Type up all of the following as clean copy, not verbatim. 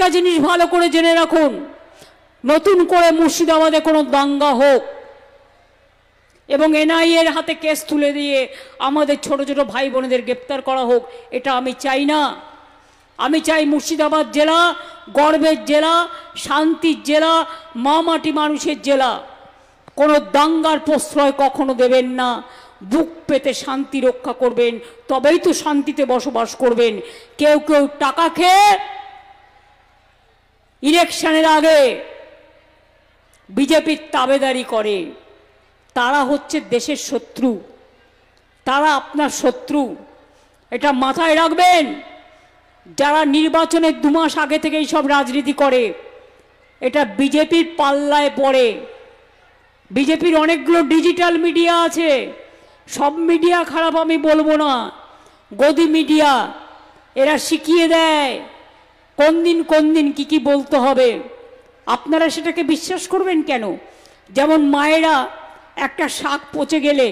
একটা জিনিস ভালো করে জেনে রাখুন, নতুন করে মুর্শিদাবাদে কোনো দাঙ্গা হোক এবং এনআইএর হাতে কেস তুলে দিয়ে আমাদের ছোট ছোট ভাই বোনেদের গ্রেপ্তার করা হোক, এটা আমি চাই না। আমি চাই মুর্শিদাবাদ জেলা গর্বের জেলা, শান্তির জেলা, মা মাটি মানুষের জেলা। কোনো দাঙ্গার প্রশ্রয় কখনো দেবেন না, বুক পেতে শান্তি রক্ষা করবেন, তবেই তো শান্তিতে বসবাস করবেন। কেউ কেউ টাকা খেয়ে ইলেকশনের আগে বিজেপির তাবেদারি করে, তারা হচ্ছে দেশের শত্রু, তারা আপনার শত্রু, এটা মাথায় রাখবেন। যারা নির্বাচনের 2 মাস আগে থেকেই সব রাজনীতি করে, এটা বিজেপির পাল্লায় পড়ে। বিজেপির অনেকগুলো ডিজিটাল মিডিয়া আছে, সব মিডিয়া খারাপ আমি বলবো না, গদি মিডিয়া, এরা শিখিয়ে দেয় কোন দিন কি বলতে হবে। আপনারা সেটাকে বিশ্বাস করবেন কেন? যেমন মায়েরা একটা শাক পচে গেলে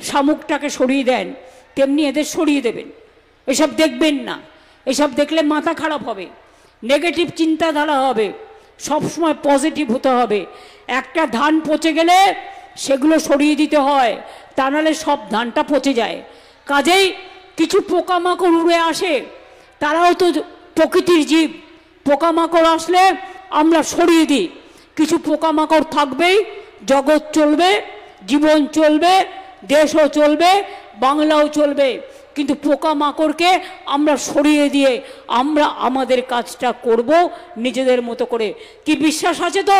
শামুকটাকে সরিয়ে দেন, তেমনি এদের সরিয়ে দেবেন। এসব দেখবেন না, এসব দেখলে মাথা খারাপ হবে, নেগেটিভ চিন্তাধারা হবে, সবসময় পজিটিভ হতে হবে। একটা ধান পচে গেলে সেগুলো সরিয়ে দিতে হয়, তা নাহলে সব ধানটা পচে যায়। কাজেই কিছু পোকামাকড় উড়ে আসে, তারাও তো প্রকৃতির জীব, পোকামাকড় আসলে আমরা সরিয়ে দিই। কিছু পোকামাকড় থাকবেই, জগৎ চলবে, জীবন চলবে, দেশও চলবে, বাংলাও চলবে, কিন্তু পোকামাকড়কে আমরা সরিয়ে দিয়ে আমরা আমাদের কাজটা করব নিজেদের মতো করে। কি বিশ্বাস আছে তো?